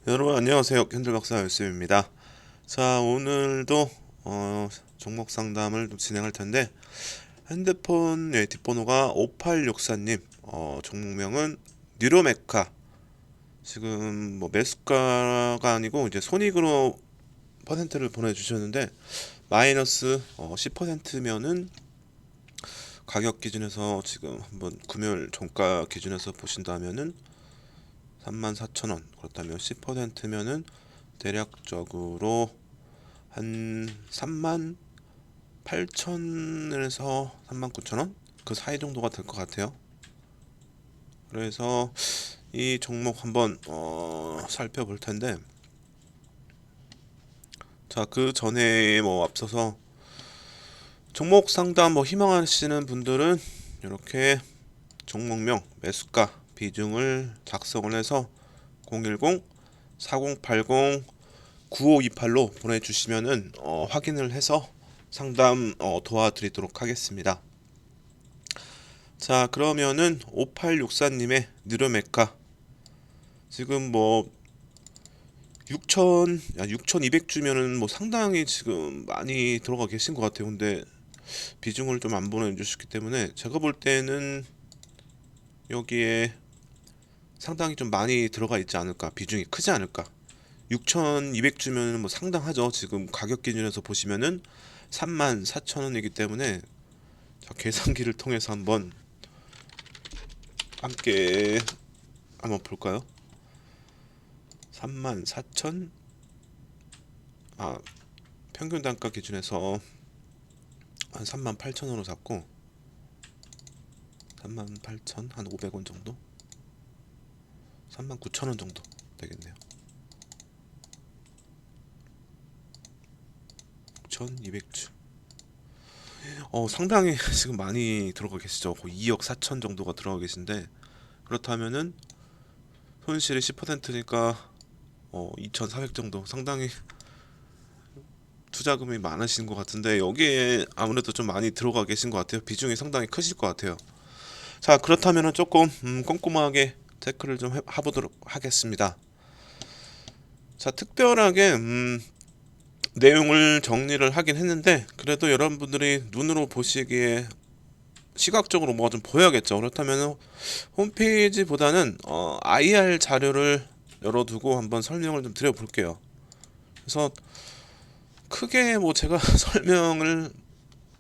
여러분 안녕하세요. 현들박사 열심입니다. 자, 오늘도 종목 상담을 좀 진행할 텐데 핸드폰 뒷번호가 5864님, 종목명은 뉴로메카. 지금 뭐 매수가가 아니고 이제 손익으로 퍼센트를 보내주셨는데 마이너스 10%면은 가격 기준에서 지금 한번 금요일 종가 기준에서 보신다면은 34,000원, 그렇다면 10%면은 대략적으로 한 38,000원에서 39,000원 그 사이 정도가 될 것 같아요. 그래서 이 종목 한번 살펴볼 텐데, 자, 그 전에 뭐 앞서서 종목 상담 뭐 희망하시는 분들은 이렇게 종목명, 매수가, 비중을 작성을 해서 010-4080-9528로 보내주시면은 확인을 해서 상담 도와드리도록 하겠습니다. 자, 그러면은 5864님의 느르메카 지금 뭐 6,200주면은 뭐 상당히 지금 많이 들어가 계신 것 같아요. 근데 비중을 좀 안 보내주셨기 때문에 제가 볼 때는 여기에 상당히 좀 많이 들어가 있지 않을까, 비중이 크지 않을까. 6,200주면은 뭐 상당하죠. 지금 가격 기준에서 보시면은 34,000원이기 때문에 자, 계산기를 통해서 함께 한번 볼까요? 34,000, 아, 평균 단가 기준에서 한 38,000원으로 잡고 38,000, 한 500원 정도? 39,000원 정도 되겠네요. 6,200주. 상당히 지금 많이 들어가 계시죠. 거의 2억 4천 정도가 들어가 계신데, 그렇다면은 손실이 10%니까 2,400 정도, 상당히 투자금이 많으신 것 같은데 여기에 아무래도 좀 많이 들어가 계신 것 같아요. 비중이 상당히 크실 것 같아요. 자, 그렇다면은 조금 꼼꼼하게 체크를 좀 해보도록 하겠습니다. 자, 특별하게 내용을 정리를 하긴 했는데 그래도 여러분들이 눈으로 보시기에 시각적으로 뭐가 좀 보여야겠죠. 그렇다면 홈페이지보다는 IR 자료를 열어두고 한번 설명을 좀 드려볼게요. 그래서 크게 뭐 제가 설명을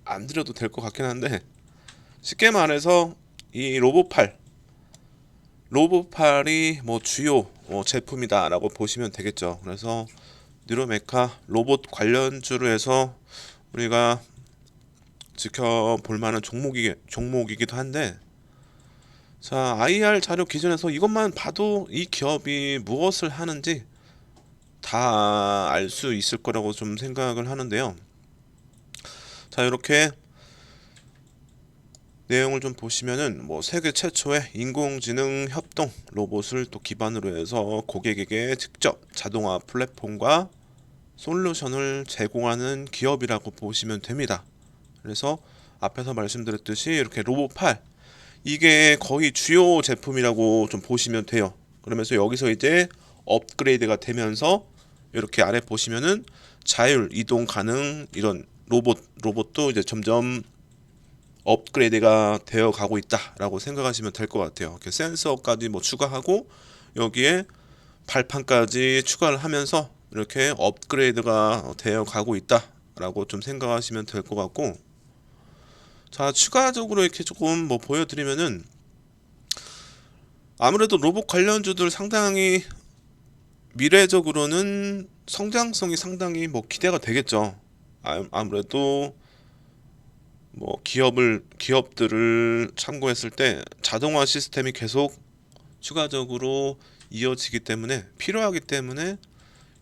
안 드려도 될 것 같긴 한데, 쉽게 말해서 이 로봇팔이 뭐 주요 제품이다라고 보시면 되겠죠. 그래서 뉴로메카 로봇 관련주로 해서 우리가 지켜볼 만한 종목이기도 한데, 자, IR 자료 기준에서 이것만 봐도 이 기업이 무엇을 하는지 다 알 수 있을 거라고 좀 생각을 하는데요. 자, 이렇게 내용을 좀 보시면은 뭐 세계 최초의 인공지능 협동 로봇을 또 기반으로 해서 고객에게 직접 자동화 플랫폼과 솔루션을 제공하는 기업이라고 보시면 됩니다. 그래서 앞에서 말씀드렸듯이 이렇게 로봇8 이게 거의 주요 제품이라고 좀 보시면 돼요. 그러면서 여기서 이제 업그레이드가 되면서 이렇게 아래 보시면은 자율 이동 가능 이런 로봇도 이제 점점 업그레이드가 되어 가고 있다라고 생각하시면 될 것 같아요. 이렇게 센서까지 뭐 추가하고 여기에 발판까지 추가를 하면서 이렇게 업그레이드가 되어 가고 있다라고 좀 생각하시면 될 것 같고, 자, 추가적으로 이렇게 조금 뭐 보여드리면은 아무래도 로봇 관련주들 상당히 미래적으로는 성장성이 상당히 뭐 기대가 되겠죠. 아무래도 뭐 기업들을 참고했을 때 자동화 시스템이 계속 추가적으로 이어지기 때문에 필요하기 때문에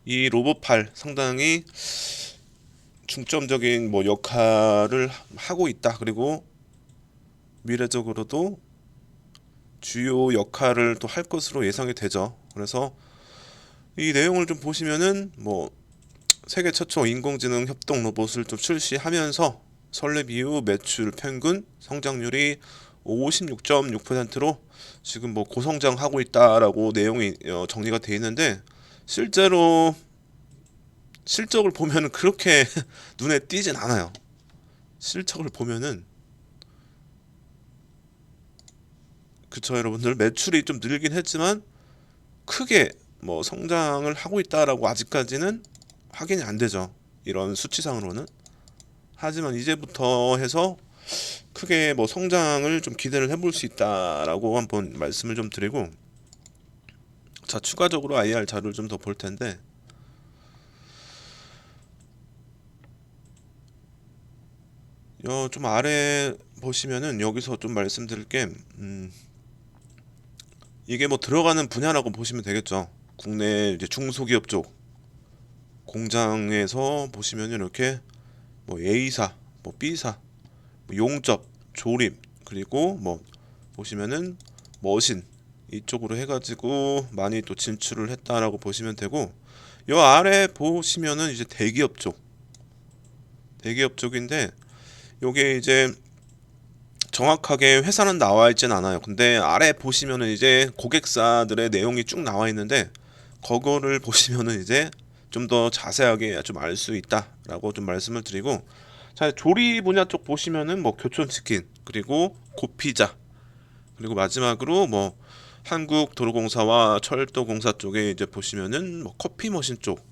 이 로봇팔 상당히 중점적인 뭐 역할을 하고 있다. 그리고 미래적으로도 주요 역할을 또 할 것으로 예상이 되죠. 그래서 이 내용을 좀 보시면은 뭐 세계 최초 인공지능 협동 로봇을 좀 출시하면서 설립 이후 매출 평균 성장률이 56.6%로 지금 뭐 고성장하고 있다라고 내용이 정리가 되어 있는데, 실제로 실적을 보면은 그렇게 눈에 띄진 않아요. 실적을 보면은 그쵸 여러분들 매출이 좀 늘긴 했지만 크게 뭐 성장을 하고 있다라고 아직까지는 확인이 안 되죠. 이런 수치상으로는. 하지만 이제부터 해서 크게 뭐 성장을 좀 기대를 해볼 수 있다라고 한번 말씀을 좀 드리고 자 추가적으로 IR 자료를 좀 더 볼 텐데 좀 아래 보시면은 여기서 좀 말씀드릴 게 이게 뭐 들어가는 분야라고 보시면 되겠죠. 국내 이제 중소기업 쪽 공장에서 보시면 이렇게 뭐 A사, 뭐 B사, 뭐 용접, 조립 그리고 뭐 보시면은 머신 이쪽으로 해가지고 많이 또 진출을 했다라고 보시면 되고 요 아래 보시면은 이제 대기업 쪽인데 요게 이제 정확하게 회사는 나와 있진 않아요. 근데 아래 보시면은 이제 고객사들의 내용이 쭉 나와 있는데 그거를 보시면은 이제 좀 더 자세하게 좀 알 수 있다라고 좀 말씀을 드리고 자 조리 분야 쪽 보시면은 뭐 교촌치킨 그리고 고피자 그리고 마지막으로 뭐 한국도로공사와 철도공사 쪽에 이제 보시면은 뭐 커피 머신 쪽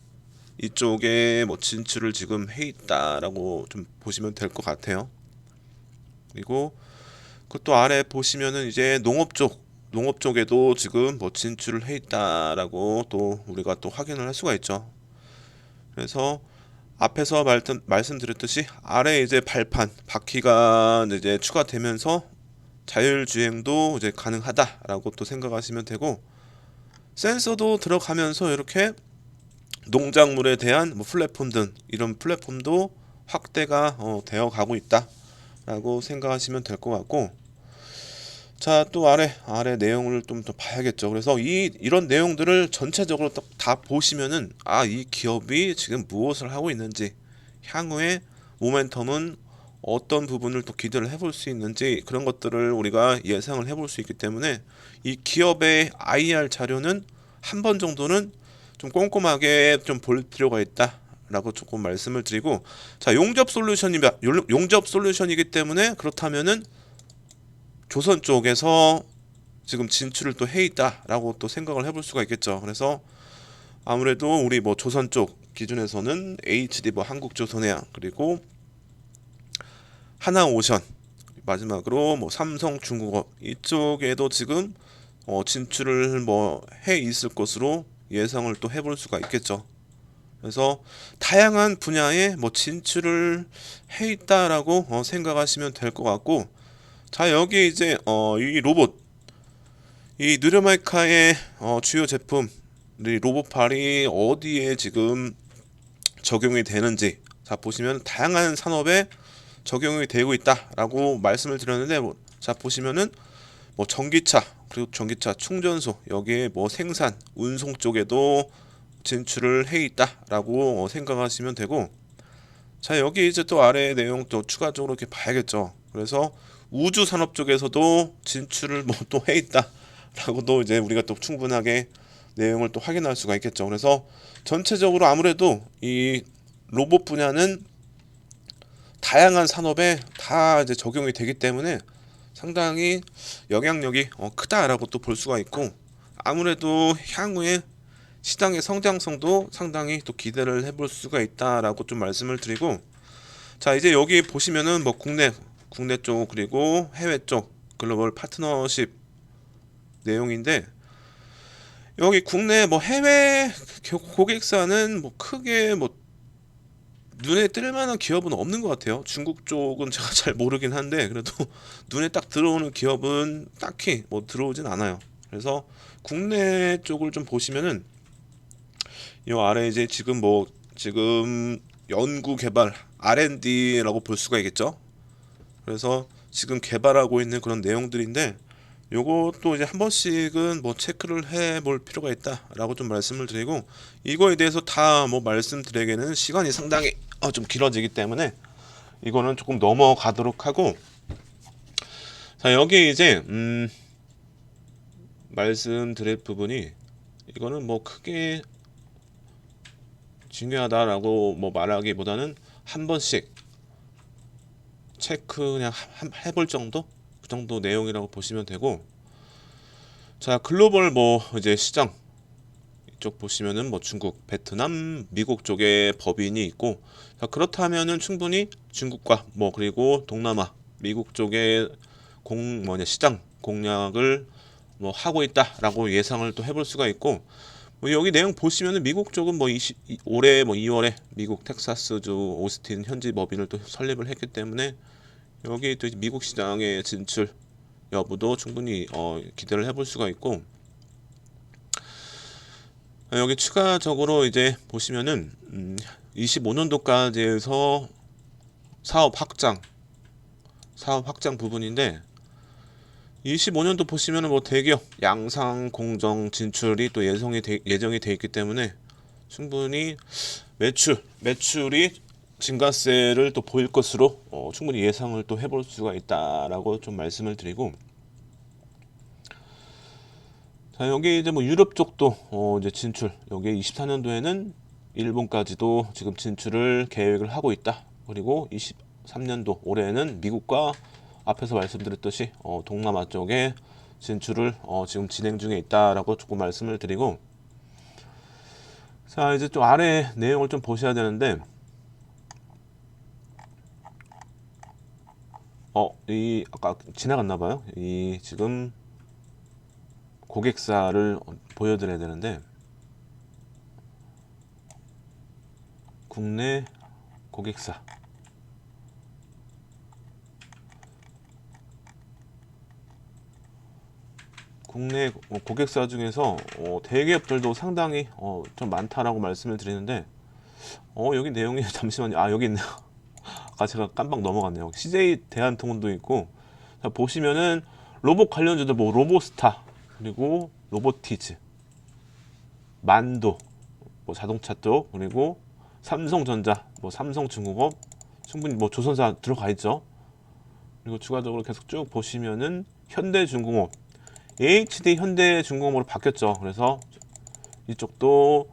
이쪽에 뭐 진출을 지금 해 있다라고 좀 보시면 될 것 같아요. 그리고 그것도 아래 보시면은 이제 농업 쪽에도 지금 뭐 진출을 해 있다라고 또 우리가 또 확인을 할 수가 있죠. 그래서 앞에서 말씀드렸듯이 아래 이제 발판 바퀴가 이제 추가되면서 자율주행도 이제 가능하다라고 또 생각하시면 되고 센서도 들어가면서 이렇게 농작물에 대한 뭐 플랫폼 등 이런 플랫폼도 확대가 되어 가고 있다라고 생각하시면 될 것 같고 자 또 아래 내용을 좀 더 봐야겠죠. 그래서 이런 내용들을 전체적으로 다 보시면은 아 이 기업이 지금 무엇을 하고 있는지 향후에 모멘텀은 어떤 부분을 또 기대를 해볼 수 있는지 그런 것들을 우리가 예상을 해볼 수 있기 때문에 이 기업의 IR 자료는 한 번 정도는 좀 꼼꼼하게 좀 볼 필요가 있다라고 조금 말씀을 드리고 자 용접 솔루션이기 때문에 그렇다면은 조선 쪽에서 지금 진출을 또 해 있다라고 또 생각을 해볼 수가 있겠죠. 그래서 아무래도 우리 뭐 조선 쪽 기준에서는 HD 뭐 한국조선해양 그리고 하나오션 마지막으로 뭐 삼성중공업 이쪽에도 지금 진출을 뭐 해 있을 것으로 예상을 또 해볼 수가 있겠죠. 그래서 다양한 분야에 뭐 진출을 해 있다라고 생각하시면 될 것 같고 자 여기 이제 이 로봇 이 느르마이카의 주요 제품 이 로봇팔이 어디에 지금 적용이 되는지 자 보시면 다양한 산업에 적용이 되고 있다라고 말씀을 드렸는데 자 보시면은 뭐 전기차 그리고 전기차 충전소 여기에 뭐 생산 운송 쪽에도 진출을 해 있다라고 생각하시면 되고 자 여기 이제 또 아래 내용 또 추가적으로 이렇게 봐야겠죠. 그래서 우주 산업 쪽에서도 진출을 뭐 또 해 있다라고도 이제 우리가 또 충분하게 내용을 또 확인할 수가 있겠죠. 그래서 전체적으로 아무래도 이 로봇 분야는 다양한 산업에 다 이제 적용이 되기 때문에 상당히 영향력이 크다라고 또 볼 수가 있고 아무래도 향후에 시장의 성장성도 상당히 또 기대를 해볼 수가 있다라고 좀 말씀을 드리고 자 이제 여기 보시면은 뭐 국내 쪽 그리고 해외 쪽 글로벌 파트너십 내용인데 여기 국내 뭐 해외 고객사는 뭐 크게 뭐 눈에 띌 만한 기업은 없는 것 같아요. 중국 쪽은 제가 잘 모르긴 한데 그래도 눈에 딱 들어오는 기업은 딱히 뭐 들어오진 않아요. 그래서 국내 쪽을 좀 보시면은 이 아래 이제 지금 연구 개발 R&D라고 볼 수가 있겠죠. 그래서 지금 개발하고 있는 그런 내용들인데 요것도 이제 한 번씩은 뭐 체크를 해 볼 필요가 있다라고 좀 말씀을 드리고 이거에 대해서 다 뭐 말씀드리기에는 시간이 상당히 좀 길어지기 때문에 이거는 조금 넘어가도록 하고 자 여기 이제 말씀드릴 부분이 이거는 뭐 크게 중요하다라고 뭐 말하기보다는 한 번씩 체크 그냥 해볼 정도? 그 정도 내용이라고 보시면 되고, 자 글로벌 뭐 이제 시장 이쪽 보시면은 뭐 중국, 베트남, 미국 쪽에 법인이 있고, 자 그렇다면은 충분히 중국과 뭐 그리고 동남아, 미국 쪽에 시장 공략을 뭐 하고 있다라고 예상을 또 해볼 수가 있고, 뭐 여기 내용 보시면은 미국 쪽은 뭐 올해 뭐 2월에 미국 텍사스주 오스틴 현지 법인을 또 설립을 했기 때문에 여기 또 미국 시장의 진출 여부도 충분히 기대를 해볼 수가 있고, 여기 추가적으로 이제 보시면은 25년도까지 해서 사업 확장 부분인데, 25년도 보시면은 뭐 대기업 양상 공정 진출이 또 예정이 돼 있기 때문에 충분히 매출이 증가세를 또 보일 것으로 충분히 예상을 또 해볼 수가 있다라고 좀 말씀을 드리고, 자 여기 이제 뭐 유럽 쪽도 이제 진출, 여기 24년도에는 일본까지도 지금 진출을 계획을 하고 있다. 그리고 23년도 올해는 미국과 앞에서 말씀드렸듯이 동남아 쪽에 진출을 지금 진행 중에 있다라고 조금 말씀을 드리고, 자 이제 좀 아래 내용을 좀 보셔야 되는데, 이 아까 지나갔나 봐요. 이 지금 고객사를 보여드려야 되는데, 국내 고객사 중에서 대기업들도 상당히 좀 많다라고 말씀을 드리는데, 여기 내용이 잠시만요. 여기 있네요. 아까 제가 깜빡 넘어갔네요. CJ 대한통운도 있고, 자 보시면은 로봇 관련주들 뭐 로보스타, 그리고 로보티즈, 만도 뭐 자동차 쪽, 그리고 삼성전자, 뭐 삼성중공업, 충분히 뭐 조선사 들어가 있죠. 그리고 추가적으로 계속 쭉 보시면은 현대중공업, HD 현대중공업으로 바뀌었죠. 그래서 이쪽도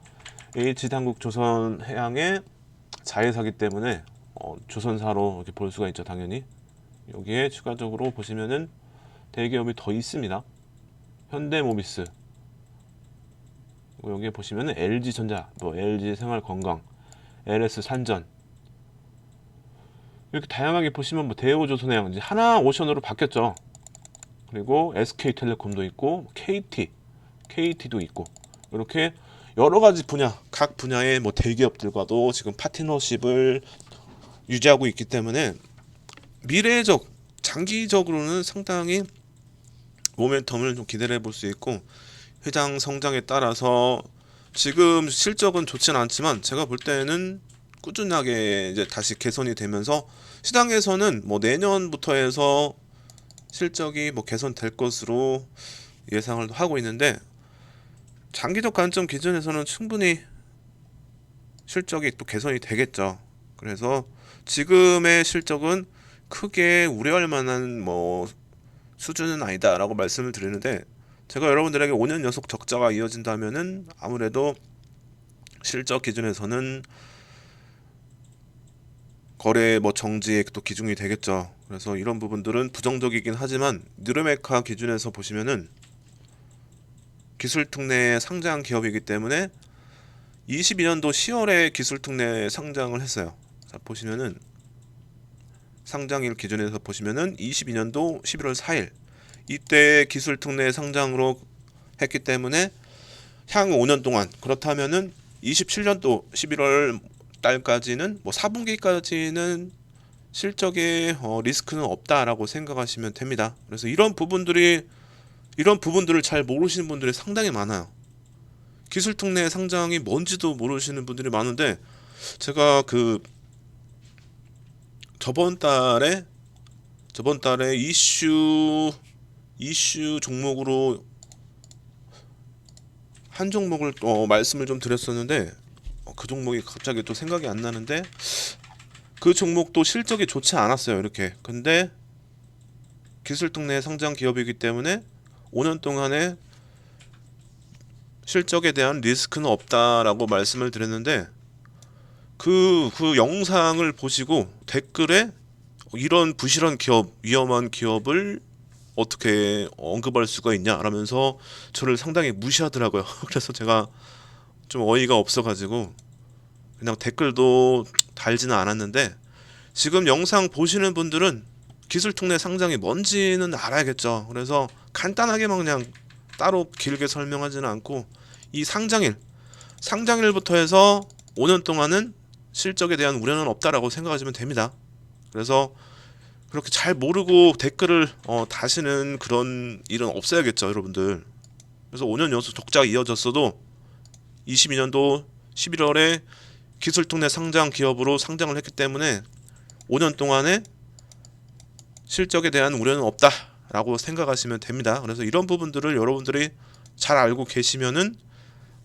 HD 한국조선해양의 자회사기 때문에 조선사로 이렇게 볼 수가 있죠. 당연히 여기에 추가적으로 보시면은 대기업이 더 있습니다. 현대모비스, 여기에 보시면은 LG전자, 뭐 LG생활건강, LS산전, 이렇게 다양하게 보시면 뭐 대우조선해양 이제 하나오션으로 바뀌었죠. 그리고 SK텔레콤도 있고 KT도 있고, 이렇게 여러 가지 분야, 각 분야의 뭐 대기업들과도 지금 파트너십을 유지하고 있기 때문에 미래적, 장기적으로는 상당히 모멘텀을 좀 기대를 해볼 수 있고, 회장 성장에 따라서 지금 실적은 좋지는 않지만 제가 볼 때는 꾸준하게 이제 다시 개선이 되면서 시장에서는 뭐 내년부터 해서 실적이 뭐 개선될 것으로 예상을 하고 있는데, 장기적 관점 기준에서는 충분히 실적이 또 개선이 되겠죠. 그래서 지금의 실적은 크게 우려할 만한 뭐 수준은 아니다라고 말씀을 드리는데, 제가 여러분들에게 5년 연속 적자가 이어진다면은 아무래도 실적 기준에서는 거래 뭐 정지의 또 기준이 되겠죠. 그래서 이런 부분들은 부정적이긴 하지만 뉴르메카 기준에서 보시면은 기술특례 상장 기업이기 때문에 22년도 10월에 기술특례 상장을 했어요. 자 보시면은 상장일 기준에서 보시면은 22년도 11월 4일 이때 기술특례 상장으로 했기 때문에 향후 5년 동안, 그렇다면은 27년도 11월 달까지는 뭐 4분기까지는 실적에 리스크는 없다라고 생각하시면 됩니다. 그래서 이런 부분들을 잘 모르시는 분들이 상당히 많아요. 기술특례 상장이 뭔지도 모르시는 분들이 많은데, 제가 그 저번 달에 이슈 종목으로 한 종목을 말씀을 좀 드렸었는데, 그 종목이 갑자기 또 생각이 안 나는데, 그 종목도 실적이 좋지 않았어요. 이렇게. 근데 기술특례 상장 기업이기 때문에 5년 동안에 실적에 대한 리스크는 없다라고 말씀을 드렸는데, 그 영상을 보시고 댓글에 이런 부실한 기업, 위험한 기업을 어떻게 언급할 수가 있냐 라면서 저를 상당히 무시하더라고요. 그래서 제가 좀 어이가 없어가지고 그냥 댓글도 달지는 않았는데, 지금 영상 보시는 분들은 기술특례 상장이 뭔지는 알아야겠죠. 그래서 간단하게만 그냥 따로 길게 설명하지는 않고, 이 상장일부터 해서 5년 동안은 실적에 대한 우려는 없다라고 생각하시면 됩니다. 그래서 그렇게 잘 모르고 댓글을 다시는 그런 일은 없어야겠죠, 여러분들. 그래서 5년 연속 적자가 이어졌어도 22년도 11월에 기술특례 상장 기업으로 상장을 했기 때문에 5년 동안에 실적에 대한 우려는 없다라고 생각하시면 됩니다. 그래서 이런 부분들을 여러분들이 잘 알고 계시면은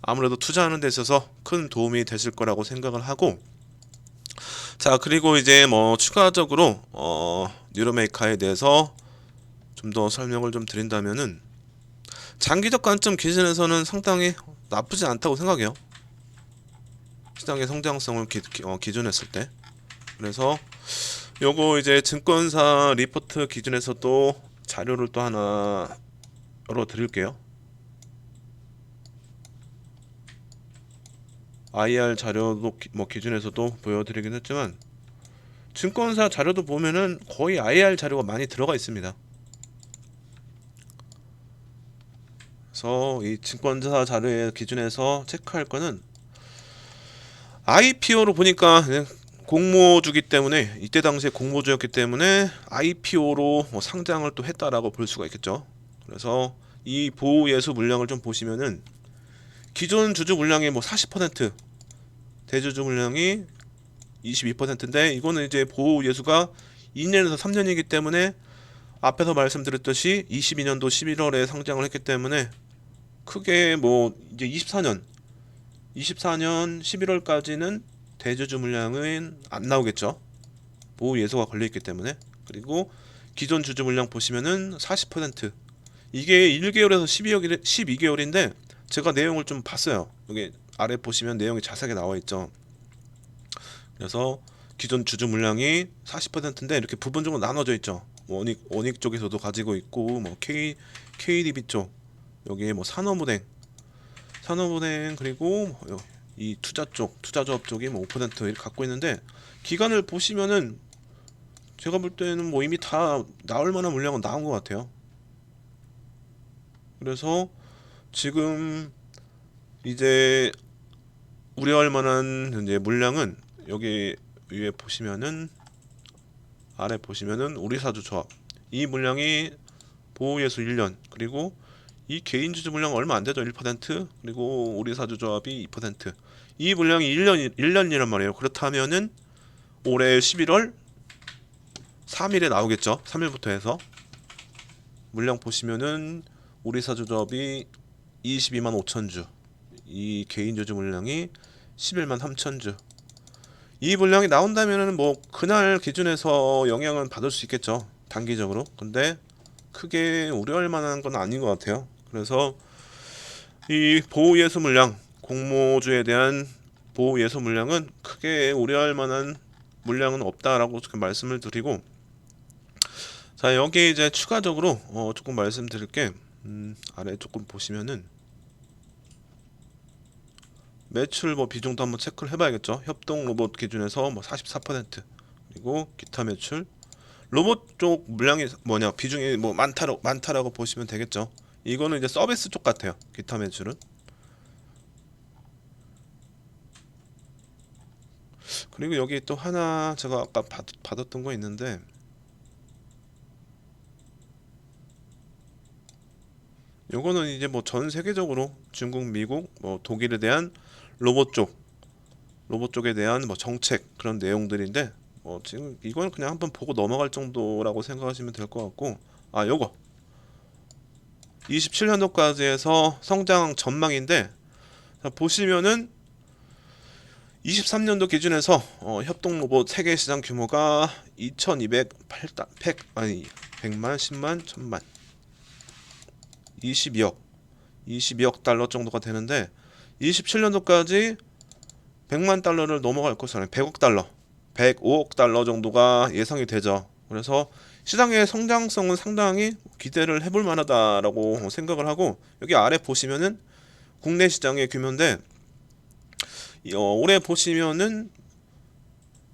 아무래도 투자하는 데 있어서 큰 도움이 되실 거라고 생각을 하고, 자, 그리고 이제 뭐 추가적으로 뉴로메이카에 대해서 좀 더 설명을 좀 드린다면은, 장기적 관점 기준에서는 상당히 나쁘지 않다고 생각해요. 시장의 성장성을 기준했을 때. 그래서 요거 이제 증권사 리포트 기준에서도 자료를 또 하나 열어 드릴게요. IR 자료도 뭐 기준에서도 보여드리긴 했지만, 증권사 자료도 보면은 거의 IR 자료가 많이 들어가 있습니다. 그래서 이 증권사 자료의 기준에서 체크할 거는, IPO로 보니까 그냥 공모주기 때문에, 이때 당시에 공모주였기 때문에 IPO로 뭐 상장을 또 했다라고 볼 수가 있겠죠. 그래서 이 보호 예수 물량을 좀 보시면은 기존 주주 물량의 뭐 40%, 대주주 물량이 22%인데, 이거는 이제 보호 예수가 2년에서 3년이기 때문에 앞에서 말씀드렸듯이 22년도 11월에 상장을 했기 때문에 크게 뭐 이제 24년 11월까지는 대주주 물량은 안 나오겠죠. 보호 예소가 걸려 있기 때문에. 그리고 기존 주주 물량 보시면은 40%. 이게 1개월에서 12개월인데 제가 내용을 좀 봤어요. 여기 아래 보시면 내용이 자세하게 나와 있죠. 그래서 기존 주주 물량이 40%인데 이렇게 부분적으로 나눠져 있죠. 뭐 원익 쪽에서도 가지고 있고, 뭐 KDB 쪽, 여기에 뭐 산업은행, 그리고 이 투자조합 쪽이 뭐 5% 이렇게 갖고 있는데, 기간을 보시면은 제가 볼 때는 뭐 이미 다 나올 만한 물량은 나온 것 같아요. 그래서 지금 이제 우려할 만한 이제 물량은 여기 위에 보시면은, 아래 보시면은 우리사주조합, 이 물량이 보호예수 1년, 그리고 이 개인주주 물량 얼마 안 되죠. 1%, 그리고 우리사주조합이 2%. 이 물량이 1년이란 말이에요. 그렇다면은 올해 11월 3일에 나오겠죠. 3일부터 해서 물량 보시면은 우리사주조합이 22만 5천주, 이 개인주주 물량이 11만 3천주. 이 물량이 나온다면은 뭐 그날 기준에서 영향은 받을 수 있겠죠, 단기적으로. 근데 크게 우려할 만한 건 아닌 것 같아요. 그래서 이 보호 예수 물량, 공모주에 대한 보호 예수 물량은 크게 우려할 만한 물량은 없다라고 말씀을 드리고, 자, 여기 이제 추가적으로 조금 말씀드릴 게, 아래 조금 보시면은 매출 뭐 비중도 한번 체크를 해봐야겠죠. 협동 로봇 기준에서 뭐 44%, 그리고 기타 매출, 로봇 쪽 물량이 비중이 뭐 많다라고 보시면 되겠죠. 이거는 이제 서비스 쪽 같아요, 기타 매출은. 그리고 여기 또 하나 제가 아까 받았던 거 있는데, 요거는 이제 뭐 전 세계적으로 중국, 미국, 뭐 독일에 대한 로봇 쪽 로봇 쪽에 대한 뭐 정책, 그런 내용들인데, 지금 이거는 그냥 한번 보고 넘어갈 정도라고 생각하시면 될 것 같고, 아, 요거 27년도까지 해서 성장 전망인데, 자, 보시면은 23년도 기준에서 협동 로봇 세계 시장 규모가 2,208 100만, 10만, 1000만, 22억 달러 정도가 되는데, 27년도까지 100만 달러를 넘어갈 것은 100억 달러, 105억 달러 정도가 예상이 되죠. 그래서 시장의 성장성은 상당히 기대를 해볼 만하다라고 생각을 하고, 여기 아래 보시면은 국내 시장의 규모인데 올해 보시면은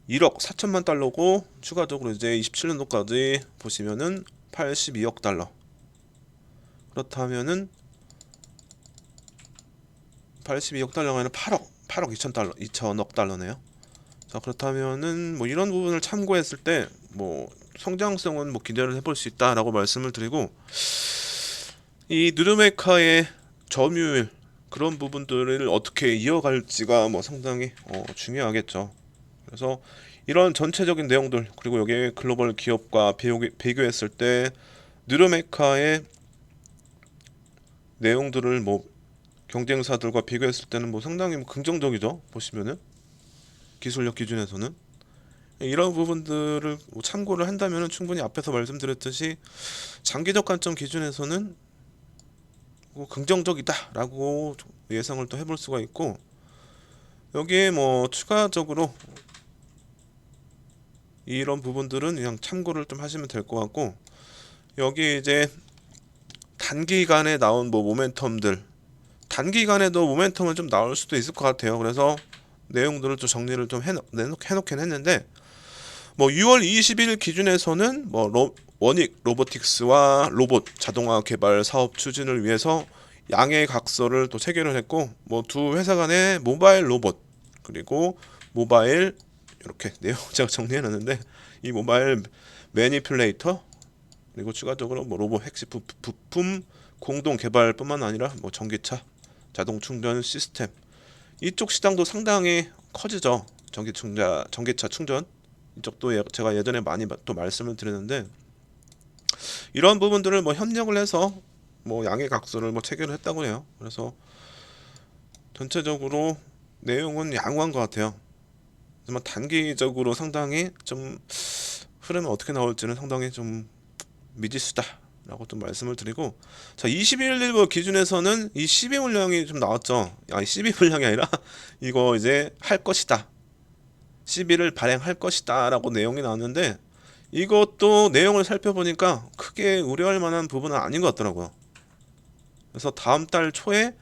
1억 4천만 달러고, 추가적으로 이제 27년도까지 보시면은 82억 달러. 그렇다면은 82억 달러가 아니라 8억 2천 달러, 2천억 달러네요. 자, 그렇다면은 뭐 이런 부분을 참고했을 때 뭐 성장성은 뭐 기대를 해볼 수 있다라고 말씀을 드리고, 이 누르메카의 점유율, 그런 부분들을 어떻게 이어갈지가 뭐 상당히 중요하겠죠. 그래서 이런 전체적인 내용들, 그리고 여기에 글로벌 기업과 비교했을 때 누르메카의 내용들을 뭐 경쟁사들과 비교했을 때는 뭐 상당히 뭐 긍정적이죠. 보시면은 기술력 기준에서는 이런 부분들을 뭐 참고를 한다면 충분히 앞에서 말씀드렸듯이 장기적 관점 기준에서는 뭐 긍정적이다라고 예상을 또 해볼 수가 있고, 여기에 뭐 추가적으로 이런 부분들은 그냥 참고를 좀 하시면 될 것 같고, 여기 이제 단기간에 나온 뭐 모멘텀들, 단기간에도 모멘텀은 좀 나올 수도 있을 것 같아요. 그래서 내용들을 좀 정리를 좀 해놓긴 했는데, 뭐 6월 20일 기준에서는 뭐 원익 로보틱스와 로봇 자동화 개발 사업 추진을 위해서 양해 각서를 또 체결을 했고, 뭐 두 회사 간의 모바일 로봇, 그리고 모바일, 이렇게 내용 제가 정리해놨는데, 이 모바일 매니플레이터, 그리고 추가적으로 뭐 로봇 핵심 부품 공동 개발뿐만 아니라 뭐 전기차 자동 충전 시스템, 이쪽 시장도 상당히 커지죠. 전기차 충전 이쪽도 제가 예전에 많이 또 말씀을 드렸는데, 이런 부분들을 뭐 협력을 해서 뭐 양해각서를 뭐 체결을 했다고 해요. 그래서 전체적으로 내용은 양호한 것 같아요. 하지만 단기적으로 상당히 좀 흐름이 어떻게 나올지는 상당히 좀 미지수다라고 좀 말씀을 드리고, 자, 21일부 기준에서는 이 12 물량이 좀 나왔죠. 아니 12 물량이 아니라 이거 이제 할 것이다, 12를 발행할 것이다 라고 내용이 나왔는데, 이것도 내용을 살펴보니까 크게 우려할 만한 부분은 아닌 것 같더라고요. 그래서 다음 달 초에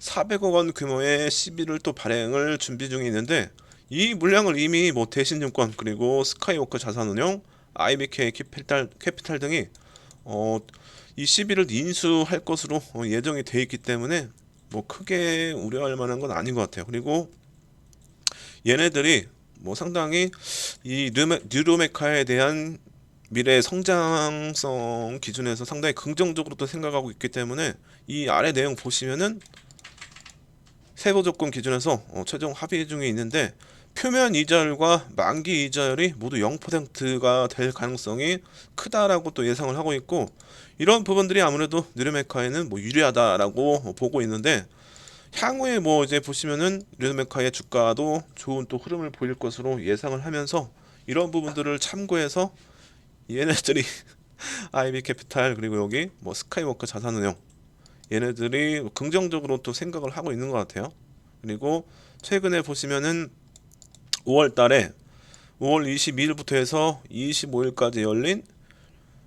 400억 원 규모의 12를 또 발행을 준비 중에 있는데, 이 물량을 이미 뭐 대신증권, 그리고 스카이워크 자산운용, IBK 캐피탈 등이 이 12를 인수할 것으로 예정이 돼 있기 때문에 뭐 크게 우려할 만한 건 아닌 것 같아요. 그리고 얘네들이 뭐 상당히 이 뉴로메카에 대한 미래 성장성 기준에서 상당히 긍정적으로 또 생각하고 있기 때문에, 이 아래 내용 보시면은 세부 조건 기준에서 최종 합의 중에 있는데, 표면 이자율과 만기 이자율이 모두 0%가 될 가능성이 크다라고 또 예상을 하고 있고, 이런 부분들이 아무래도 뉴로메카에는 뭐 유리하다라고 보고 있는데, 향후에 뭐 이제 보시면은 뉴로메카의 주가도 좋은 또 흐름을 보일 것으로 예상을 하면서, 이런 부분들을 참고해서 얘네들이 IB 캐피탈, 그리고 여기 뭐 스카이워크 자산운용, 얘네들이 긍정적으로 또 생각을 하고 있는 것 같아요. 그리고 최근에 보시면은 5월 달에 5월 22일부터 해서 25일까지 열린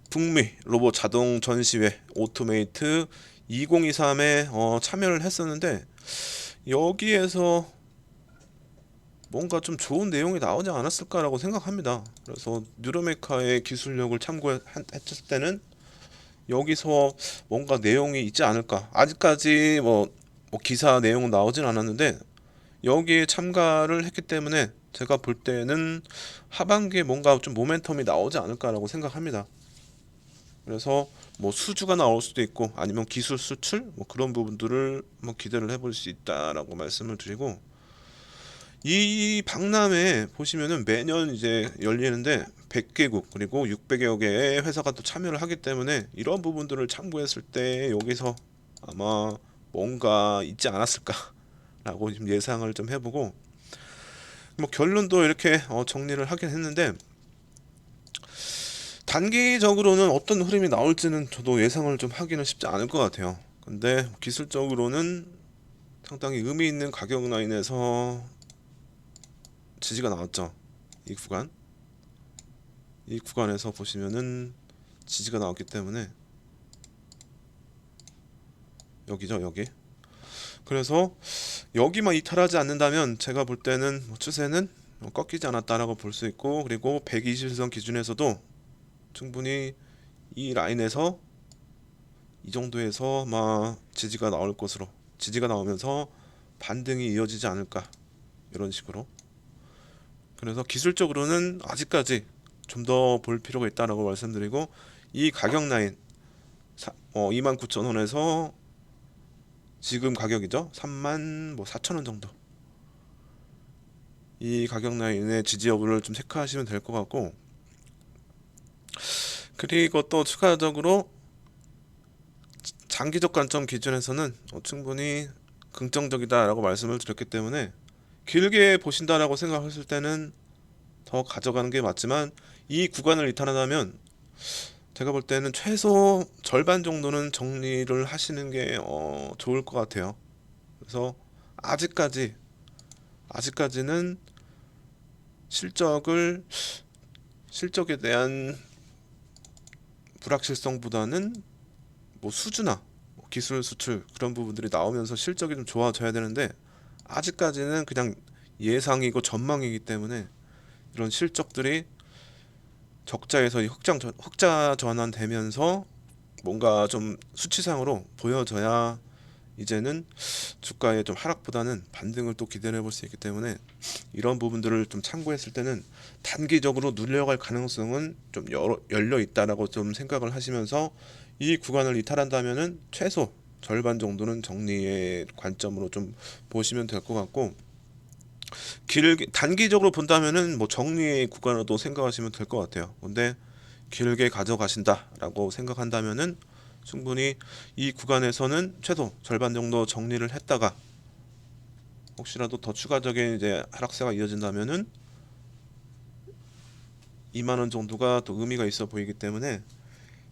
북미 로봇 자동 전시회 오토메이트 2023에 참여를 했었는데, 여기에서 뭔가 좀 좋은 내용이 나오지 않았을까라고 생각합니다. 그래서 뉴로메카의 기술력을 참고했을 때는 여기서 뭔가 내용이 있지 않을까. 아직까지 뭐 기사 내용은 나오진 않았는데, 여기에 참가를 했기 때문에 제가 볼 때는 하반기에 뭔가 좀 모멘텀이 나오지 않을까라고 생각합니다. 그래서 뭐 수주가 나올 수도 있고, 아니면 기술 수출 뭐 그런 부분들을 뭐 기대를 해볼 수 있다라고 말씀을 드리고, 이 박람회 보시면은 매년 이제 열리는데 100개국 그리고 600여 개의 회사가 또 참여를 하기 때문에, 이런 부분들을 참고했을 때 여기서 아마 뭔가 있지 않았을까라고 좀 예상을 좀 해보고, 뭐 결론도 이렇게 정리를 하긴 했는데, 단기적으로는 어떤 흐름이 나올지는 저도 예상을 좀 하기는 쉽지 않을 것 같아요. 근데 기술적으로는 상당히 의미 있는 가격 라인에서 지지가 나왔죠. 이 구간에서 보시면은 지지가 나왔기 때문에 여기죠, 여기. 그래서 여기만 이탈하지 않는다면 제가 볼 때는 추세는 꺾이지 않았다라고 볼 수 있고, 그리고 120선 기준에서도 충분히 이 라인에서 이 정도에서 아마 지지가 나올 것으로, 지지가 나오면서 반등이 이어지지 않을까, 이런 식으로. 그래서 기술적으로는 아직까지 좀 더 볼 필요가 있다라고 말씀드리고, 이 가격 라인 29,000원에서 지금 가격이죠, 34,000원 정도, 이 가격 라인의 지지 여부를 좀 체크하시면 될 것 같고, 그리고 또 추가적으로 장기적 관점 기준에서는 충분히 긍정적이다라고 말씀을 드렸기 때문에, 길게 보신다라고 생각했을 때는 더 가져가는 게 맞지만, 이 구간을 이탈한다면 제가 볼 때는 최소 절반 정도는 정리를 하시는 게 좋을 것 같아요. 그래서 아직까지는 실적에 대한 불확실성보다는 뭐 수주나 기술 수출 그런 부분들이 나오면서 실적이 좀 좋아져야 되는데, 아직까지는 그냥 예상이고 전망이기 때문에 이런 실적들이 적자에서 흑자 전환되면서 뭔가 좀 수치상으로 보여져야 이제는 주가의 좀 하락보다는 반등을 또 기대해 볼 수 있기 때문에, 이런 부분들을 좀 참고했을 때는 단기적으로 눌려갈 가능성은 좀 열려 있다라고 좀 생각을 하시면서, 이 구간을 이탈한다면은 최소 절반 정도는 정리의 관점으로 좀 보시면 될 것 같고, 길게 단기적으로 본다면은 뭐 정리의 구간으로도 생각하시면 될 것 같아요. 근데 길게 가져가신다라고 생각한다면은 충분히 이 구간에서는 최소 절반 정도 정리를 했다가, 혹시라도 더 추가적인 이제 하락세가 이어진다면은 2만 원 정도가 또 의미가 있어 보이기 때문에,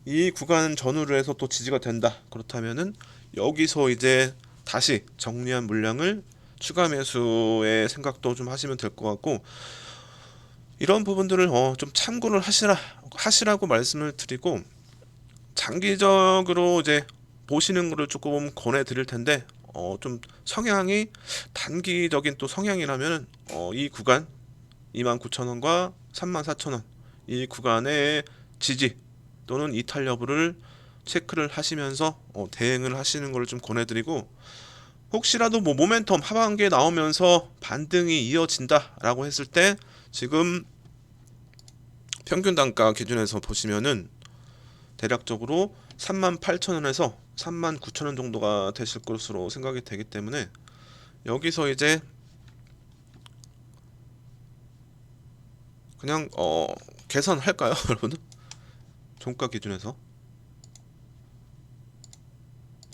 이 구간 전후로 해서 또 지지가 된다, 그렇다면은 여기서 이제 다시 정리한 물량을 추가 매수의 생각도 좀 하시면 될 것 같고, 이런 부분들을 좀 참고를 하시라고 말씀을 드리고, 장기적으로 이제 보시는 거를 조금 권해 드릴 텐데, 좀 성향이 단기적인 또 성향이라면 이 구간 29,000원과 34,000원, 이 구간의 지지 또는 이탈 여부를 체크를 하시면서 대응을 하시는 걸 좀 권해드리고, 혹시라도 뭐 모멘텀 하반기에 나오면서 반등이 이어진다라고 했을 때, 지금 평균 단가 기준에서 보시면은 대략적으로 38,000원에서 39,000원 정도가 되실 것으로 생각이 되기 때문에, 여기서 이제 그냥 계산할까요, 여러분들? 종가 기준에서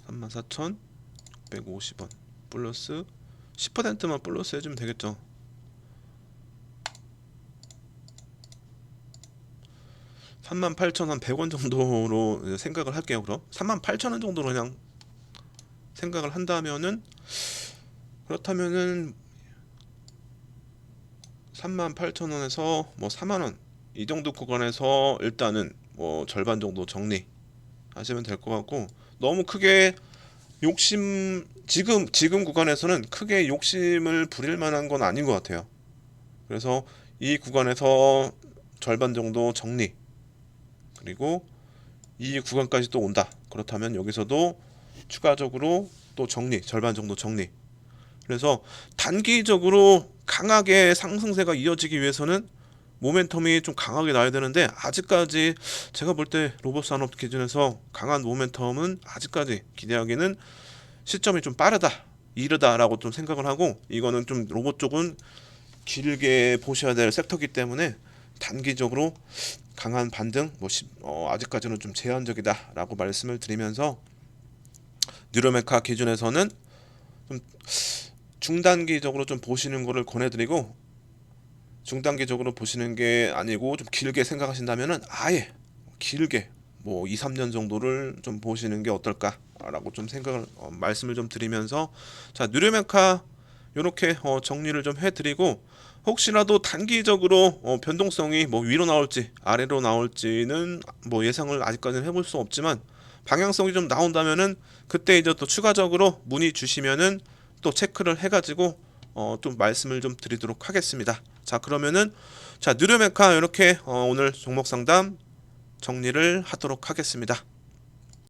34,150원 플러스 10%만 플러스 해주면 되겠죠. 38,100원 정도로 생각을 할게요. 그럼 38,000원 정도로 그냥 생각을 한다면은, 그렇다면은 38,000원에서 뭐 4만원 이 정도 구간에서 일단은 뭐 절반 정도 정리 하시면 될 것 같고, 너무 크게 지금 구간에서는 크게 욕심을 부릴 만한 건 아닌 것 같아요. 그래서 이 구간에서 절반 정도 정리, 그리고 이 구간까지 또 온다, 그렇다면 여기서도 추가적으로 또 정리, 절반 정도 정리. 그래서 단기적으로 강하게 상승세가 이어지기 위해서는 모멘텀이 좀 강하게 나야 되는데, 아직까지 제가 볼 때 로봇 산업 기준에서 강한 모멘텀은 아직까지 기대하기는 시점이 좀 이르다라고 좀 생각을 하고, 이거는 좀 로봇 쪽은 길게 보셔야 될 섹터이기 때문에 단기적으로 강한 반등 아직까지는 좀 제한적이다라고 말씀을 드리면서, 뉴로메카 기준에서는 좀 중단기적으로 좀 보시는 거를 권해드리고, 중단기적으로 보시는 게 아니고 좀 길게 생각하신다면은 아예 길게 뭐 2, 3년 정도를 좀 보시는 게 어떨까라고 좀 생각을 말씀을 좀 드리면서, 자, 뉴로메카 이렇게 정리를 좀 해드리고, 혹시라도 단기적으로 변동성이 뭐 위로 나올지 아래로 나올지는 뭐 예상을 아직까지는 해볼 수 없지만, 방향성이 좀 나온다면은 그때 이제 또 추가적으로 문의 주시면은 또 체크를 해가지고 좀 말씀을 좀 드리도록 하겠습니다. 자, 그러면은 자, 느르메카 이렇게 오늘 종목 상담 정리를 하도록 하겠습니다.